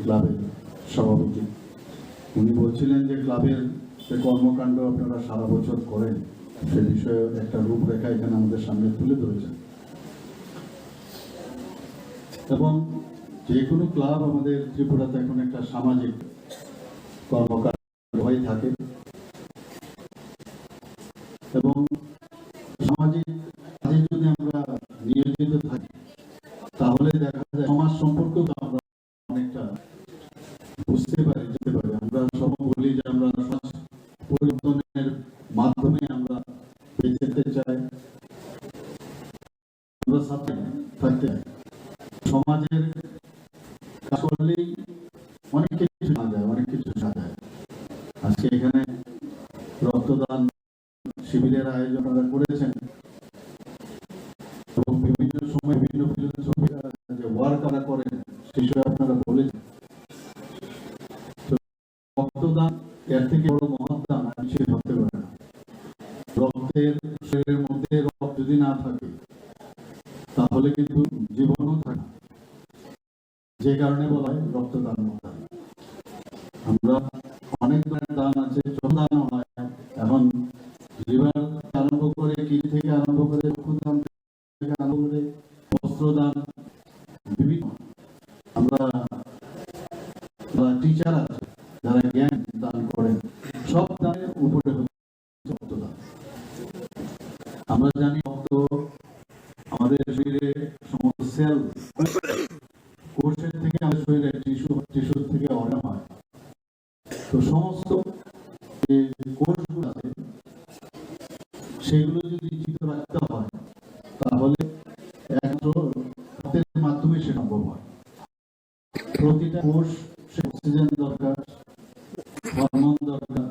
ক্লাবের সভাপতি, উনি বলছিলেন যে ক্লাবের যে কর্মকাণ্ড আপনারা সারা বছর করেন সে বিষয়ে একটা রূপরেখা এখানে আমাদের সামনে তুলে ধরেছেন। এবং যে কোনো ক্লাব আমাদের ত্রিপুরাতে এখন একটা সামাজিক কর্মকাণ্ড হয়ে থাকে এবং সামাজিক কাজে যদি আমরা নিয়োজিত থাকি তাহলে দেখা যায় সমাজ সম্পর্কেও আমরা অনেকটা বুঝতে পারি, যেতে পারি। আমরা সব বলি যে আমরা সমাজ পরিবর্তনের মাধ্যমে আমরা বেঁচে যেতে চাই, আমরা সাথে থাকতে চাই। সমাজের কাজ করলেই অনেক কিছু শোনা যায়, অনেক কিছু শোনা যায়। আজকে এখানে রক্তদান শিবিরের আয়োজন করেছেন এবং বিভিন্ন সময় বিভিন্ন যে ওয়ার্ক আপনারা করেন সেই বিষয়ে আপনারা বলেছেন। রক্তদান এর থেকে বড় মহৎ দান আর কিছুই হতে পারে না। রক্তের শরীরের মধ্যে রক্ত যদি না থাকে তাহলে কিন্তু জীবনও থাকে, যে কারণে বলা হয় রক্তদান মহাদান। আমরা অনেক ধরনের দান আছে, দান হয়। এখন লিভার আরম্ভ করে, কিডনি থেকে আরম্ভ করে, চক্ষুদান থেকে আরম্ভ করে, বস্ত্রদান, বিভিন্ন আমরা টিচার আছে যারা জ্ঞান দান করেন, সব দানের উপরে রক্তদান। আমরা জানি রক্ত আমাদের শরীরে সমস্ত সেল কোষের থেকে আমাদের শরীরে টিস্যুর থেকে অর্গান হয়। তো সমস্ত যে কোষগুলো আছে সেগুলো যদি জীবিত রাখতে হয় তাহলে একমাত্র রক্তের মাধ্যমে সে সম্ভব হয়। প্রতিটা কোষ সে অক্সিজেন দরকার, হরমোন দরকার,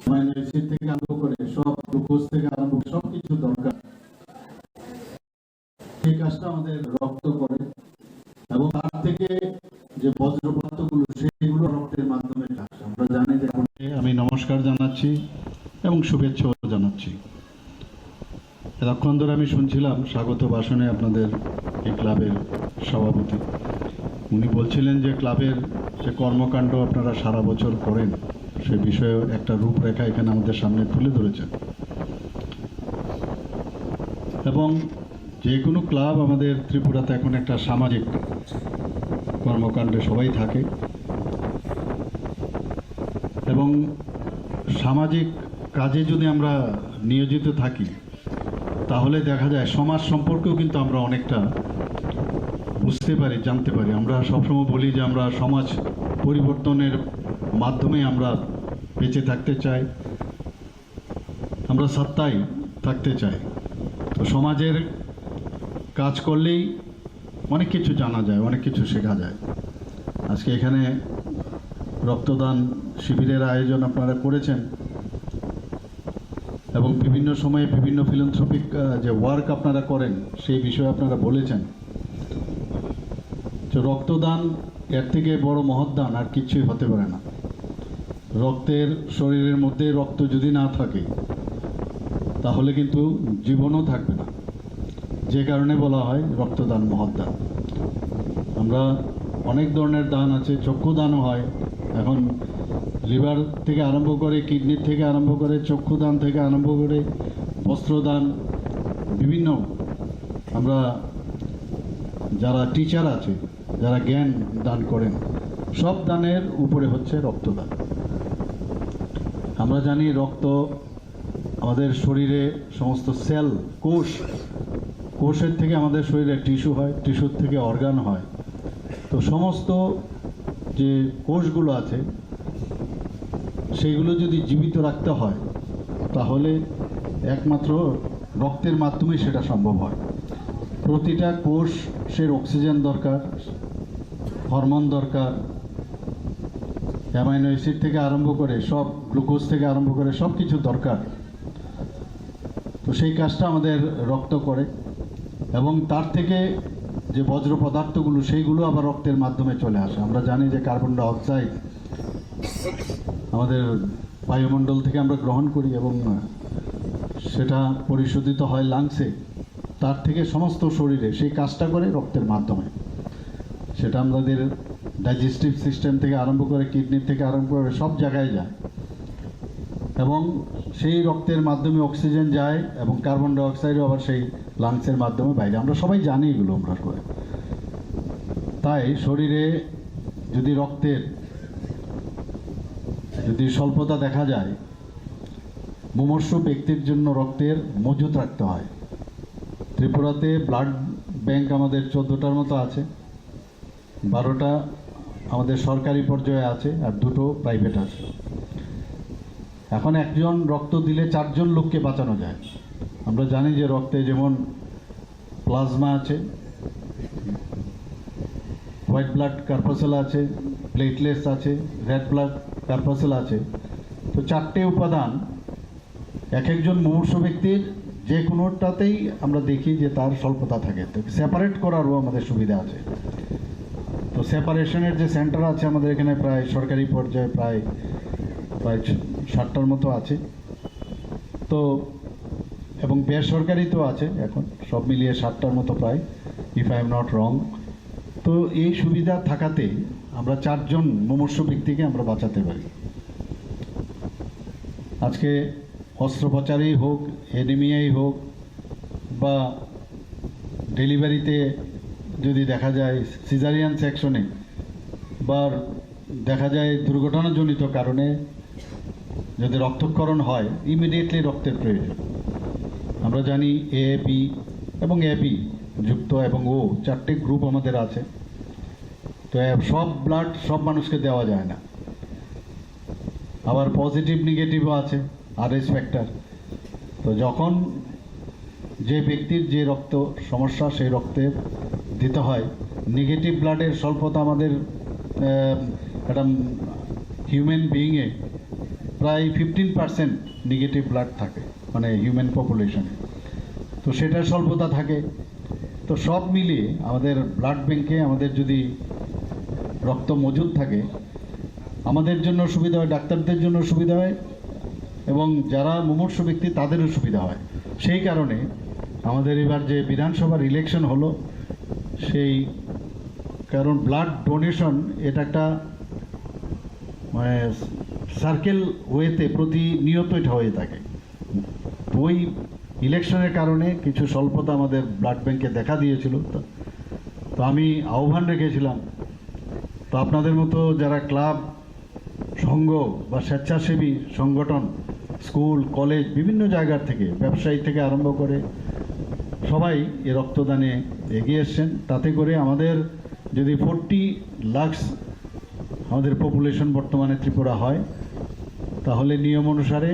অ্যামাইনো অ্যাসিড থেকে আরম্ভ করে সব, গ্লুকোজ থেকে আরম্ভ করে সব কিছু দরকার। সেই কাজটা আমাদের রক্ত করে এবং তার থেকে যে বজ্রপাতগুলো সেগুলো রক্তের মাধ্যমে আসে। আমরা জানি যে আমি নমস্কার জানাচ্ছি এবং শুভেচ্ছাও জানাচ্ছি। এতক্ষণ ধরে আমি শুনছিলাম স্বাগত ভাষণে আপনাদের এই ক্লাবের সভাপতি, উনি বলছিলেন যে ক্লাবের যে কর্মকাণ্ড আপনারা সারা বছর করেন সে বিষয়ে একটা রূপরেখা এখানে আমাদের সামনে তুলে ধরেছেন। এবং যে কোনো ক্লাব আমাদের ত্রিপুরাতে এখন একটা সামাজিক কর্মকাণ্ডে সবাই থাকে এবং সামাজিক কাজে যদি আমরা নিয়োজিত থাকি তাহলে দেখা যায় সমাজ সম্পর্কেও কিন্তু আমরা অনেকটা বুঝতে পারি, জানতে পারি। আমরা সবসময় বলি যে আমরা সমাজ পরিবর্তনের মাধ্যমে আমরা বেঁচে থাকতে চাই, আমরা সত্তায় থাকতে চাই। তো সমাজের কাজ করলেই অনেক কিছু জানা যায়, অনেক কিছু শেখা যায়। আজকে এখানে রক্তদান শিবিরের আয়োজন আপনারা করেছেন এবং বিভিন্ন সময়ে বিভিন্ন ফিলান্থ্রপিক যে ওয়ার্ক আপনারা করেন সেই বিষয়ে আপনারা বলেছেন। তো রক্তদান এর থেকে বড় মহৎ দান আর কিছুই হতে পারে না। রক্তের শরীরের মধ্যে রক্ত যদি না থাকে তাহলে কিন্তু জীবনও থাকবে না, যে কারণে বলা হয় রক্তদান মহৎ দান। আমরা অনেক ধরনের দান আছে, চক্ষুদানও হয়। এখন লিভার থেকে আরম্ভ করে, কিডনির থেকে আরম্ভ করে, চক্ষুদান থেকে আরম্ভ করে, বস্ত্রদান, বিভিন্ন আমরা যারা টিচার আছে যারা জ্ঞান দান করেন, সব দানের উপরে হচ্ছে রক্তদান। আমরা জানি রক্ত আমাদের শরীরে সমস্ত সেল, কোষের থেকে আমাদের শরীরে টিস্যু হয়, টিস্যুর থেকে অর্গান হয়। তো সমস্ত যে কোষগুলো আছে সেইগুলো যদি জীবিত রাখতে হয় তাহলে একমাত্র রক্তের মাধ্যমে সেটা সম্ভব হয়। প্রতিটা কোষের অক্সিজেন দরকার, হরমোন দরকার, অ্যামাইনো অ্যাসিড থেকে আরম্ভ করে সব, গ্লুকোজ থেকে আরম্ভ করে সব কিছু দরকার। তো সেই কাজটা আমাদের রক্ত করে এবং তার থেকে যে বজ্র পদার্থগুলো সেইগুলো আবার রক্তের মাধ্যমে চলে আসে। আমরা জানি যে কার্বন ডাই অক্সাইড আমাদের বায়ুমণ্ডল থেকে আমরা গ্রহণ করি এবং সেটা পরিশোধিত হয় লাংসে, তার থেকে সমস্ত শরীরে সেই কাজটা করে রক্তের মাধ্যমে। সেটা আমাদের ডাইজেস্টিভ সিস্টেম থেকে আরম্ভ করে কিডনি থেকে আরম্ভ করে সব জায়গায় যায়, এবং সেই রক্তের মাধ্যমে অক্সিজেন যায় এবং কার্বন ডাইঅক্সাইডও আবার সেই লাংসের মাধ্যমে বাইরে। আমরা সবাই জানি এগুলো আমরা করে। তাই শরীরে যদি রক্তের যদি স্বল্পতা দেখা যায়, মুমূর্ষু ব্যক্তির জন্য রক্তের মজুত রাখতে হয়। ত্রিপুরাতে ব্লাড ব্যাংক আমাদের 14টার মতো আছে, 12টা আমাদের সরকারি পর্যায়ে আছে আর 2টো প্রাইভেট আছে। এখন একজন রক্ত দিলে 4 জন লোককে বাঁচানো যায়। আমরা জানি যে রক্তে যেমন প্লাজমা আছে, হোয়াইট ব্লাড কর্পাসেল আছে, প্লেটলেটস আছে, রেড ব্লাড কর্পাসেল আছে। তো 4টে উপাদান এক একজন মুমূর্ষু ব্যক্তির যে কোনোটাতেই আমরা দেখি যে তার স্বল্পতা থাকে। তো সেপারেট করারও আমাদের সুবিধা আছে। তো সেপারেশনের যে সেন্টার আছে আমাদের এখানে প্রায় সরকারি পর্যায়ে প্রায় 60টার মতো আছে। তো এবং বেসরকারি তো আছে, এখন সব মিলিয়ে 60টার মতো প্রায়, if I am not wrong. তো এই সুবিধা থাকাতে আমরা 4 জন মুমূর্ষু ব্যক্তিকে আমরা বাঁচাতে পারি। আজকে অস্ত্রোপচারেই হোক, এনিমিয়াই হোক, বা ডেলিভারিতে যদি দেখা যায় সিজারিয়ান সেকশনে, বা দেখা যায় দুর্ঘটনাজনিত কারণে যদি রক্তক্ষরণ হয়, ইমিডিয়েটলি রক্তের প্রয়োজন। আমরা জানি এ, বি এবং এবি যুক্ত এবং ও 4টে গ্রুপ আমাদের আছে। তো সব ব্লাড সব মানুষকে দেওয়া যায় না, আবার পজিটিভ নেগেটিভও আছে, আরএস ফ্যাক্টর। তো যখন যে ব্যক্তির যে রক্ত সমস্যা সেই রক্তের দিতে হয়, নেগেটিভ ব্লাডের স্বল্পতা আমাদের একটা হিউম্যান বিইংয়ে প্রায় 15% নেগেটিভ ব্লাড থাকে, মানে হিউম্যান পপুলেশনে। তো সেটার স্বল্পতা থাকে। তো সব মিলিয়ে আমাদের ব্লাড ব্যাংকে আমাদের যদি রক্ত মজুদ থাকে, আমাদের জন্য সুবিধা হয়, ডাক্তারদের জন্য সুবিধা হয়, এবং যারা মুমূর্ষু ব্যক্তি তাদেরও সুবিধা হয়। সেই কারণে আমাদের এবার যে বিধানসভার ইলেকশন হলো, সেই কারণ ব্লাড ডোনেশন এটা একটা মানে সার্কেল ওয়েতে প্রতিনিয়ত এটা হয়ে থাকে। তো ওই ইলেকশনের কারণে কিছু স্বল্পতা আমাদের ব্লাড ব্যাংকে দেখা দিয়েছিল। তো আমি আহ্বান রেখেছিলাম, তো আপনাদের মতো যারা ক্লাব, সংঘ বা স্বেচ্ছাসেবী সংগঠন, স্কুল, কলেজ, বিভিন্ন জায়গার থেকে, ব্যবসায়ী থেকে আরম্ভ করে সবাই এ রক্তদানে এগিয়ে এসছেন। তাতে করে আমাদের যদি 40 লাখ আমাদের পপুলেশন বর্তমানে ত্রিপুরা হয়, তাহলে নিয়ম অনুসারে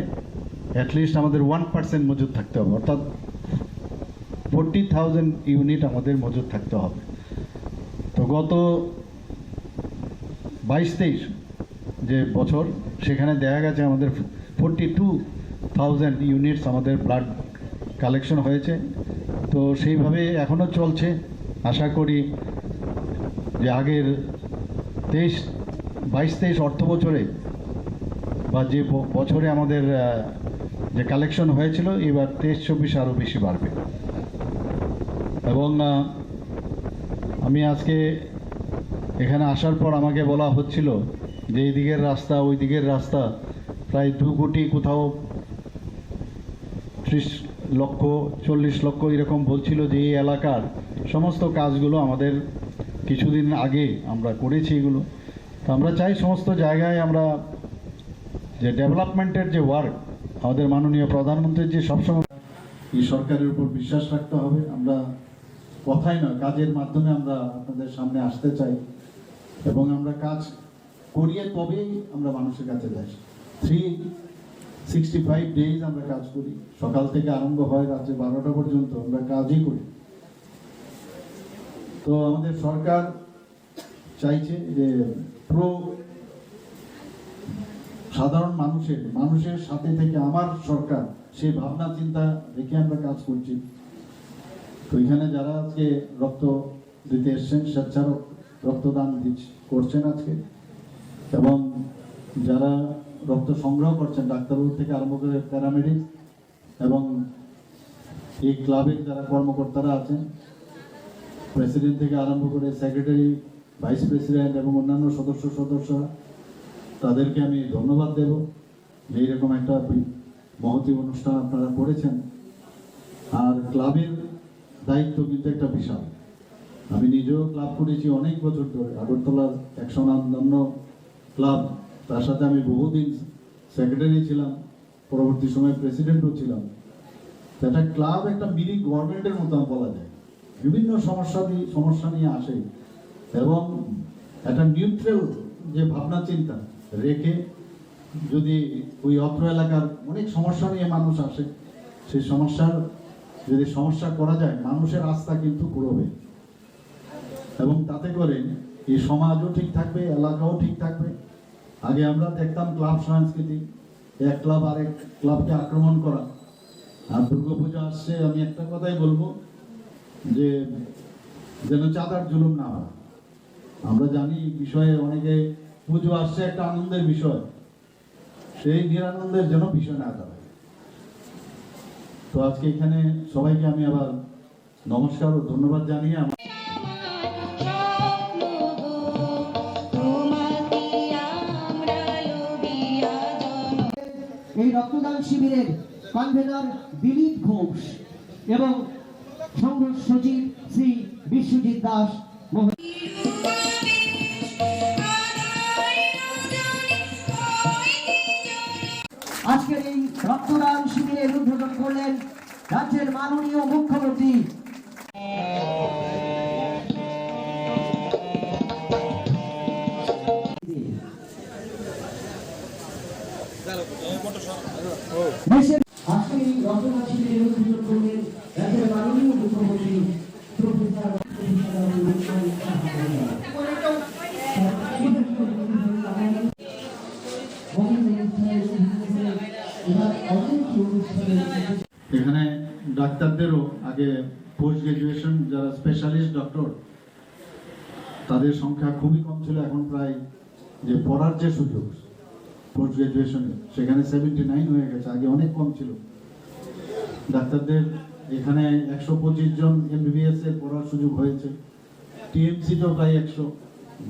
অ্যাটলিস্ট আমাদের 1% মজুদ থাকতে হবে, অর্থাৎ 40,000 ইউনিট আমাদের মজুদ থাকতে হবে। তো গত 22-23 যে বছর, সেখানে দেখা গেছে আমাদের 42,000 ইউনিটস আমাদের ব্লাড কালেকশন হয়েছে। তো সেইভাবে এখনও চলছে। আশা করি যে আগের 22-23 অর্থ বছরে বা যে বছরে আমাদের যে কালেকশন হয়েছিল, এবার 23-24 আরও বেশি বাড়বে। এবং আমি আজকে এখানে আসার পর আমাকে বলা হচ্ছিল যে এই দিকের রাস্তা, ওই দিকের রাস্তা প্রায় 2 কোটি, কোথাও 30 লক্ষ, 40 লক্ষ এরকম বলছিল যে এই এলাকার সমস্ত কাজগুলো আমাদের কিছুদিন আগে আমরা করেছি এগুলো। তো আমরা চাই সমস্ত জায়গায় আমরা যে ডেভেলপমেন্টের যে ওয়ার্ক, আমাদের মাননীয় প্রধানমন্ত্রীর যে সবসময় এই সরকারের উপর বিশ্বাস রাখতে হবে। আমরা কথাই নয়, কাজের মাধ্যমে আমরা আপনাদের সামনে আসতে চাই, এবং আমরা কাজ করিয়ে তবেই আমরা মানুষের কাছে যাই। 365 ডেজ আমরা কাজ করি, সকাল থেকে আরম্ভ হয় রাত্রে 12টা পর্যন্ত আমরা কাজই করি। তো আমাদের সরকার চাইছে যে পুরো সাধারণ মানুষের সাথে থেকে আমার সরকার, সেই ভাবনা চিন্তা রেখে আমরা কাজ করছি। তো এখানে যারা আজকে রক্ত দিতে এসছেন, স্বেচ্ছা রক্তদান করছেন আজকে, এবং যারা রক্ত সংগ্রহ করছেন, ডাক্তারবাবু থেকে আরম্ভ করে প্যারামেডিক, এবং এই ক্লাবের যারা কর্মকর্তারা আছেন, প্রেসিডেন্ট থেকে আরম্ভ করে সেক্রেটারি, ভাইস প্রেসিডেন্ট এবং অন্যান্য সদস্যরা তাদেরকে আমি ধন্যবাদ দেব যে এইরকম একটা মহতী অনুষ্ঠান আপনারা করেছেন। আর ক্লাবের দায়িত্ব কিন্তু একটা বিশাল। আমি নিজেও ক্লাব করেছি অনেক বছর ধরে, আগরতলার এক স্বনামধন্য ক্লাব, তার সাথে আমি বহুদিন সেক্রেটারি ছিলাম, পরবর্তী সময়ে প্রেসিডেন্টও ছিলাম। তো একটা ক্লাব একটা মিনি গভর্নমেন্টের মতো বলা যায়, বিভিন্ন সমস্যা নিয়ে আসে এবং একটা নিউট্রাল যে ভাবনা চিন্তা রেখে যদি ওই অত্র এলাকার অনেক সমস্যা নিয়ে মানুষ আসে, সেই যদি সমস্যা করা যায় মানুষের আস্থা কিন্তু পুরোবে এবং তাতে করে এই সমাজও ঠিক থাকবে, এলাকাও ঠিক থাকবে। আগে আমরা দেখতাম ক্লাব সংস্কৃতি, এক ক্লাব আরেক ক্লাবকে আক্রমণ করা। আর দুর্গাপূজা আসছে, আমি একটা কথাই বলবো যে যেন চাঁদার জুলুম না হয়। আমরা জানি বিষয়ে অনেকে পুজো আসছে একটা আনন্দের বিষয়, সেই নিরানন্দের যেন বিষয় না দাঁড়ায়। তো আজকে এখানে সবাইকে আমি আবার নমস্কার ও ধন্যবাদ জানিয়ে এই রক্তদান শিবিরের কনভেনর দিলীপ ঘোষ এবং সংঘ সচিব শ্রী বিশ্বজিৎ দাস আজকের এই রক্তদান শিবিরের উদ্বোধন করলেন রাজ্যের মাননীয় মুখ্যমন্ত্রী। দেশের আজকে এই রক্তদান শিবিরের উদ্বোধন করলেন রাজ্যের মাননীয় মুখ্যমন্ত্রী প্রফেসর এখানে ডাক্তারদেরও আগে পোস্ট গ্রাজুয়েশন যারা স্পেশালিস্ট ডক্টর তাদের সংখ্যা খুবই কম ছিল, এখন প্রায় যে পড়ার যে সুযোগ পোস্ট গ্রাজুয়েশনে সেখানে 79 হয়ে গেছে, আগে অনেক কম ছিল ডাক্তারদের। এখানে 125 জন MBBS এর পড়ার সুযোগ হয়েছে, টিএমসি তো প্রায় 100,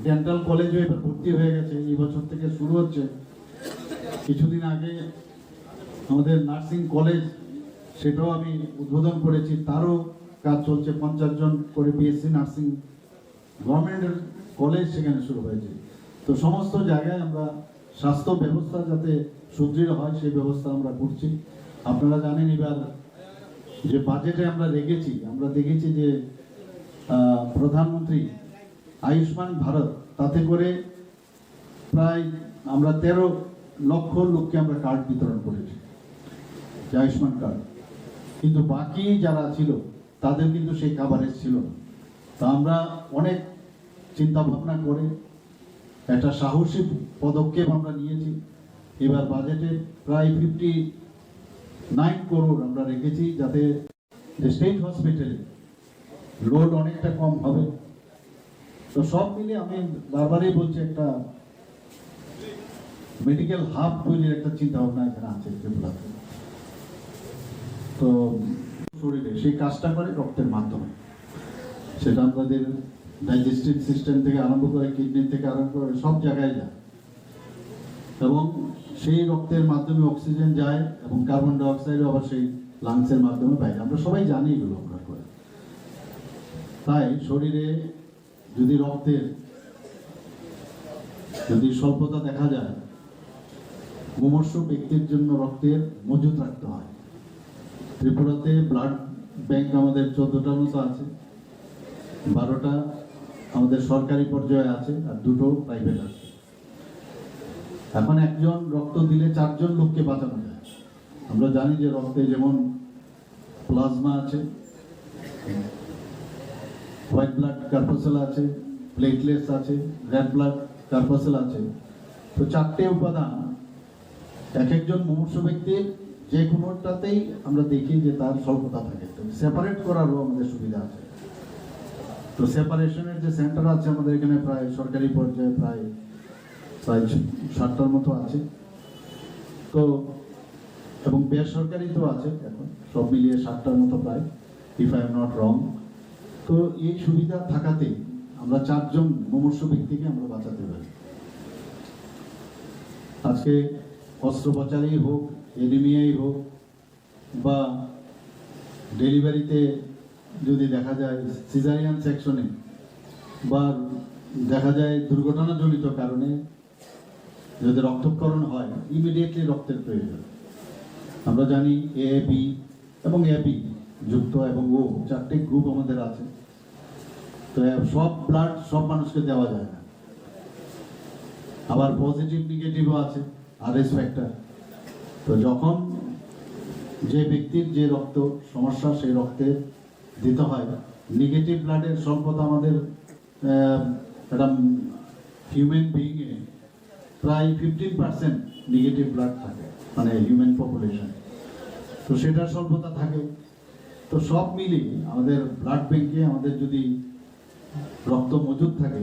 ডেন্টাল কলেজও এবার ভর্তি হয়ে গেছে, এই বছর থেকে শুরু হচ্ছে। কিছুদিন আগে আমাদের নার্সিং কলেজ সেটাও আমি উদ্বোধন করেছি, তারও কাজ চলছে, 50 জন করে BSc নার্সিং গভর্নমেন্টের কলেজ সেখানে শুরু হয়েছে। তো সমস্ত জায়গায় আমরা স্বাস্থ্য ব্যবস্থা যাতে সুদৃঢ় হয় সেই ব্যবস্থা আমরা করছি। আপনারা জানেন এবার যে বাজেটে আমরা দেখেছি যে প্রধানমন্ত্রী আয়ুষ্মান ভারত, তাতে করে প্রায় আমরা 13 লক্ষ লোককে আমরা কার্ড বিতরণ করেছি, আয়ুষ্মান কার্ড, কিন্তু বাকি যারা ছিল তাদের কিন্তু সেই কাভারেজ ছিল না। তা আমরা অনেক চিন্তা ভাবনা করে একটা সাহসী পদক্ষেপ আমরা নিয়েছি। এবার বাজেটে প্রায় 59 করোড় আমরা রেখেছি, যাতে স্টেট হসপিটালে লোড অনেকটা কম হবে। তো সব মিলে আমি বারবারই বলছি একটা মেডিকেল হাব তৈরির একটা চিন্তা ভাবনা এখানে আছে ত্রিপুরাতে। তো শরীরে সেই কাজটা করে রক্তের মাধ্যমে, সেটা আমাদের ডাইজেস্টিভ সিস্টেম থেকে আরম্ভ করে কিডনি থেকে আরম্ভ করে সব জায়গায় যায় এবং সেই রক্তের মাধ্যমে অক্সিজেন যায় এবং কার্বন ডাই অক্সাইডও আবার সেই লাংসের মাধ্যমে বাইরে। আমরা সবাই জানি এগুলো আমরা করে। তাই শরীরে যদি রক্তের স্বল্পতা দেখা যায়, মুমূর্ষু ব্যক্তির জন্য রক্তের মজুত রাখতে হয়। ত্রিপুরাতে ব্লাড ব্যাংক আমাদের 14টার মতো আছে, 12টা আমাদের সরকারি পর্যায়ে আছে আর 2টো প্রাইভেট আছে। এখন একজন রক্ত দিলে 4 জন লোককে বাঁচানো যায়। আমরা জানি যে রক্তে যেমন প্লাজমা আছে, হোয়াইট ব্লাড কর্পাসেল আছে, প্লেটলেটস আছে, রেড ব্লাড কর্পাসেল আছে। তো 4টে উপাদান এক একজন মুমূর্ষু ব্যক্তির যে কোনোটাতেই আমরা দেখি যে তার স্বল্পতা থাকে, তো সেপারেট করারও আমাদের সুবিধা আছে। তো সেপারেশনের যে সেন্টার আছে আমাদের এখানে প্রায় সরকারি পর্যায়ে প্রায় 60টার মতো আছে, তো এবং বেসরকারি তো আছে এখন, সব মিলিয়ে 60টার মতো প্রায়, if I am not wrong. তো এই সুবিধা থাকাতে আমরা 4 জন মুমূর্ষ ব্যক্তিকে আমরা বাঁচাতে পারি। আজকে অস্ত্রোপচারেই হোক, এনিমিয়াই হোক, বা ডেলিভারিতে যদি দেখা যায় সিজারিয়ান সেকশনে, বা দেখা যায় দুর্ঘটনাজনিত কারণে যদি রক্তক্ষরণ হয়, ইমিডিয়েটলি রক্তের প্রয়োজন। আমরা জানি এ, বি এবং এবি যুক্ত এবং ও 4টে গ্রুপ আমাদের আছে। তো সব ব্লাড সব মানুষকে দেওয়া যায় না, আবার পজিটিভ নেগেটিভও আছে, আরএস ফ্যাক্টর। তো যখন যে ব্যক্তির যে রক্ত সমস্যা সেই রক্তে দিতে হয়, নেগেটিভ ব্লাডের স্বল্পতা আমাদের একটা হিউম্যান বিইংয়ে প্রায় 15% নেগেটিভ ব্লাড থাকে, মানে হিউম্যান পপুলেশন। তো সেটা স্বল্পতা থাকে। তো সব মিলিয়ে আমাদের ব্লাড ব্যাংকে আমাদের যদি রক্ত মজুদ থাকে,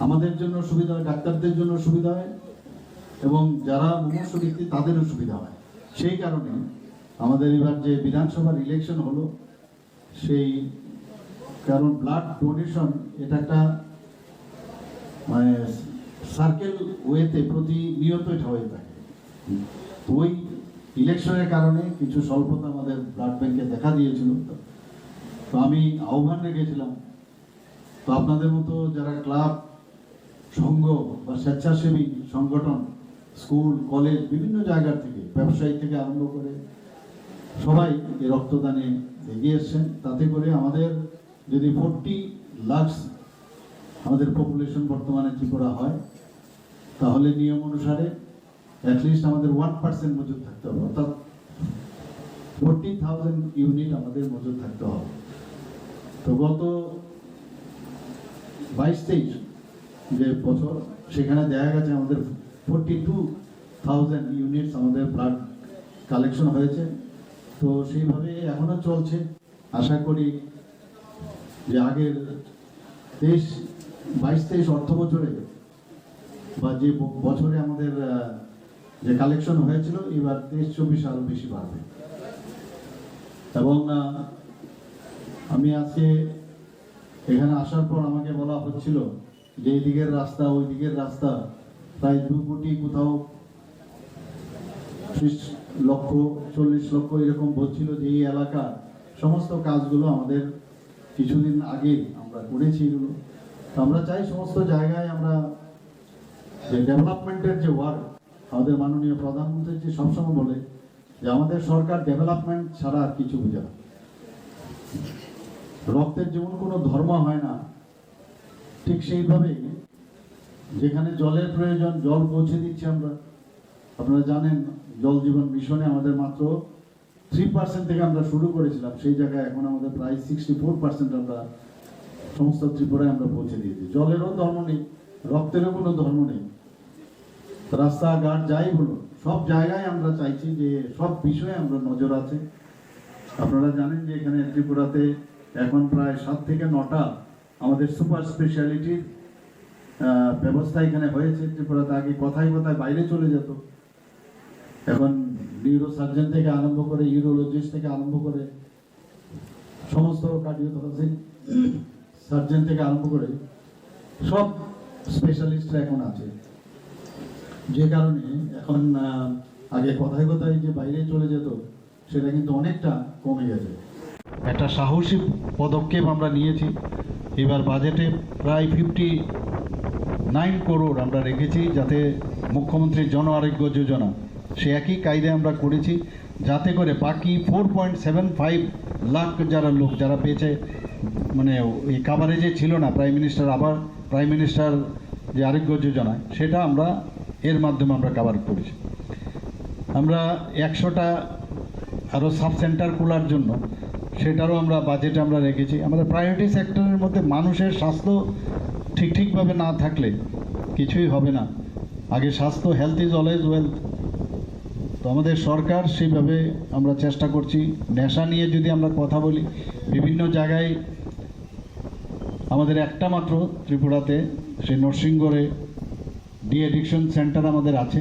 আমাদের জন্য সুবিধা হয়, ডাক্তারদের জন্য সুবিধা হয়, এবং যারা মুমূর্ষ ব্যক্তি তাদেরও সুবিধা হয়। সেই কারণে আমাদের এবার যে বিধানসভার ইলেকশন হলো, সেই কারণ ব্লাড ডোনেশন এটা একটা মানে সার্কেল ওয়েতে প্রতিনিয়ত এটা হয়ে থাকে। ওই ইলেকশনের কারণে কিছু স্বল্পতা আমাদের ব্লাড ব্যাংকে দেখা দিয়েছিল। তো আমি আহ্বান রেখেছিলাম, তো আপনাদের মতো যারা ক্লাব, সংঘ বা স্বেচ্ছাসেবী সংগঠন, স্কুল, কলেজ, বিভিন্ন জায়গা থেকে, ব্যবসায়ী থেকে আরম্ভ করে সবাই এই রক্তদানে এগিয়ে এসছেন। তাতে করে আমাদের যদি 40 লাখ আমাদের পপুলেশন বর্তমানে ত্রিপুরা হয়, তাহলে নিয়ম অনুসারে অ্যাটলিস্ট আমাদের 1% মজুদ থাকতে হবে, অর্থাৎ 40,000 ইউনিট আমাদের মজুদ থাকতে হবে। তো গত 22-23 যে বছর, সেখানে দেখা গেছে আমাদের 42,000 ইউনিটস আমাদের ব্লাড কালেকশন হয়েছে। তো সেইভাবে এখনো চলছে। আশা করি যে আগের 22-23 অর্থ বছরে বা যে বছরে আমাদের যে কালেকশন হয়েছিল, এবার 23-24 আরো বেশি বাড়বে। এবং আমি আজকে এখানে আসার পর আমাকে বলা হচ্ছিল যে এই দিকের রাস্তা, ওই দিকের রাস্তা প্রায় 2 কোটি, কোথাও 30 লক্ষ, 40 লক্ষ এরকম বলছিল যে এই এলাকা সমস্ত কাজগুলো আমাদের কিছুদিন আগে আমরা করেছি এগুলো। তো আমরা চাই সমস্ত জায়গায় আমরা যে ডেভেলপমেন্টের যে ওয়ার্ক, আমাদের মাননীয় প্রধানমন্ত্রী যে সবসময় বলে যে আমাদের সরকার ডেভেলপমেন্ট ছাড়া আর কিছু বোঝে না। রক্তের যেমন কোনো ধর্ম হয় না, ঠিক সেইভাবে যেখানে জলের প্রয়োজন জল পৌঁছে দিচ্ছি আমরা। আপনারা জানেন জল জীবন মিশনে আমাদের মাত্র 3% থেকে আমরা শুরু করেছিলাম, সেই জায়গায় এখন আমাদের প্রায় 64% আমরা সমস্ত ত্রিপুরায় আমরা পৌঁছে দিয়েছি। জলেরও ধর্ম নেই, রক্তেরও কোনো ধর্ম নেই। রাস্তাঘাট যাই হলো, সব জায়গায় আমরা চাইছি যে সব বিষয়ে আমরা নজর আছে। আপনারা জানেন যে এখানে ত্রিপুরাতে এখন প্রায় 7 থেকে 9টা আমাদের সুপার স্পেশালিটির ব্যবস্থা এখানে হয়েছে। ত্রিপুরাতে আগে কথায় কথায় বাইরে চলে যেত, এখন নিউরো সার্জন থেকে আরম্ভ করে, ইউরোলজিস্ট থেকে আরম্ভ করে, সমস্ত কার্ডিওথোরাসিক সার্জন থেকে আরম্ভ করে সব স্পেশালিস্টরা এখন আছে। যে কারণে এখন আগে কথায় কথায় যে বাইরে চলে যেত, সেটা কিন্তু অনেকটা কমে গেছে। একটা সাহসী পদক্ষেপ আমরা নিয়েছি। এবার বাজেটে প্রায় 59 করোড় আমরা রেখেছি, যাতে মুখ্যমন্ত্রীর জন আরোগ্য যোজনা সে একই কায়দায় আমরা করেছি, যাতে করে বাকি 4.75 লাখ যারা লোক যারা পেয়েছে, মানে এই কাভারেজে ছিল না প্রাইম মিনিস্টার, আবার প্রাইম মিনিস্টার যে আরোগ্য যোজনা, সেটা আমরা এর মাধ্যমে আমরা কাভার করেছি। আমরা 100টা আরও সাব সেন্টার খোলার জন্য সেটারও আমরা বাজেটে আমরা রেখেছি। আমাদের প্রায়োরিটি সেক্টরের মধ্যে মানুষের স্বাস্থ্য ঠিকভাবে না থাকলে কিছুই হবে না। আগে স্বাস্থ্য, হেলথ ইজ অলওয়েজ ওয়েলথ। তো আমাদের সরকার সেইভাবে আমরা চেষ্টা করছি। নেশা নিয়ে যদি আমরা কথা বলি, বিভিন্ন জায়গায় আমাদের একটা মাত্র ত্রিপুরাতে সেই নরসিংগড়ে ডি এডিকশন সেন্টার আমাদের আছে।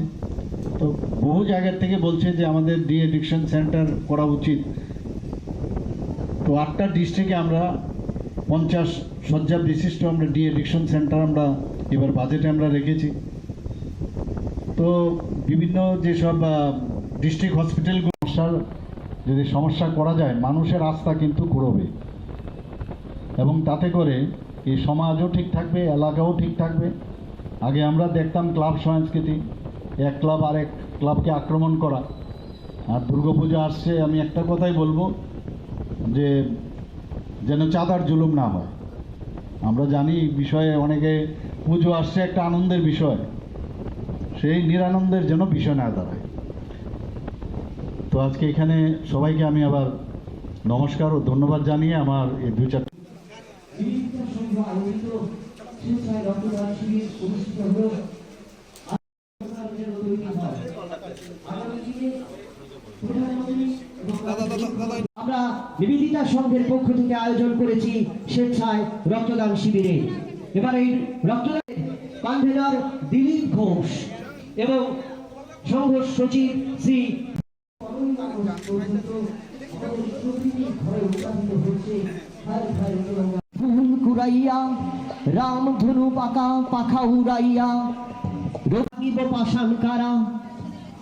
তো বহু জায়গার থেকে বলছে যে আমাদের ডি এডিকশন সেন্টার করা উচিত। তো 8টা ডিস্ট্রিক্টে আমরা 50 শয্যা বিশিষ্ট আমরা ডি এডিকশন সেন্টার আমরা এবার বাজেটে আমরা রেখেছি। তো বিভিন্ন যেসব ডিস্ট্রিক্ট হসপিটালগুলো যদি সমস্যা করা যায়, মানুষের আস্থা কিন্তু কুড়বে এবং তাতে করে এই সমাজও ঠিক থাকবে, এলাকাও ঠিক থাকবে। আগে আমরা দেখতাম ক্লাব সংস্কৃতি, এক ক্লাব আরেক ক্লাবকে আক্রমণ করা। আর দুর্গাপূজা আসছে, আমি একটা কথাই বলবো যে যেন চাঁদার জুলুম না হয়। আমরা জানি বিষয়ে অনেকে পুজো আসছে একটা আনন্দের বিষয়, সেই নিরানন্দের যেন বিষয় না দাঁড়ায়। তো আজকে এখানে সবাইকে আমি আবার নমস্কার ও ধন্যবাদ জানিয়ে আমার এই 2-4 আমরা নিবেদিতা সংঘের পক্ষ থেকে আয়োজন করেছি স্বেচ্ছায় রক্তদান শিবিরে। এবার এই রক্তদান কনভেনর দিলীপ ঘোষ এবং সংঘ সচিব শ্রী ফুল কুড়াইয়া রাম ধনু পাকা পাখা উড়াইয়া রকিব পাষাণ কারা,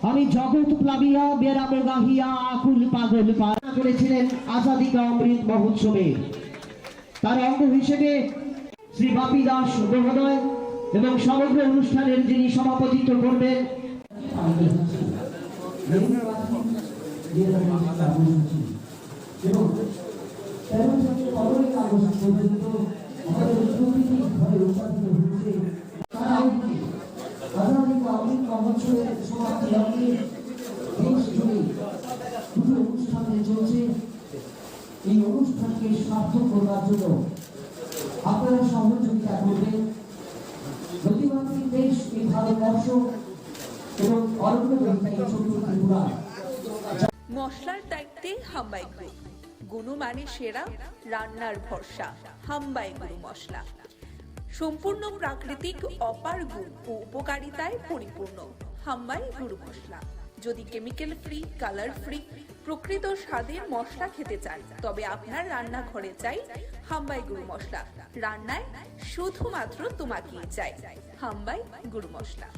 আমি জগৎ প্লাবিয়া বেরাম গাহিয়া আকুল পাগল পারা করেছিলেন আজাদী কা অমৃত মহোৎসবে। তার অঙ্গ হিসেবে শ্রী বাপি দাস মহোদয় এবং সমগ্র অনুষ্ঠানের যিনি সভাপতিত্ব করবেন এবং 13 থেকে 15 আগস্ট পর্যন্ত আমাদের প্রতিটি ঘরে উৎপাদিত হচ্ছে আজাদী কা অমৃত মহোৎসবের সমাপ্তি লগ্নে দেশ জুড়ে দুটো অনুষ্ঠানে চলছে। এই অনুষ্ঠানকে সার্থক করার জন্য আপনারা সহযোগিতা করবেন। নদীমাতৃক দেশ এই ভারতবর্ষ এবং অরণ্য ছোট ত্রিপুরা। মশলার দায়িত্বে হাম্বাই গ্রুপ, গুণমানে সেরা, রান্নার ভরসা। হাম্বাই গুরু মশলা সম্পূর্ণ প্রাকৃতিক, অপার গুণ ও উপকারিতায় পরিপূর্ণ। হাম্বাই গুরু মশলা। যদি কেমিক্যাল ফ্রি, কালার ফ্রি, প্রকৃত স্বাদের মশলা খেতে চান, তবে আপনার রান্নাঘরে চাই হাম্বাই গুরু মশলা। রান্নায় শুধুমাত্র তোমাকেই চাই হাম্বাই গুরু মশলা।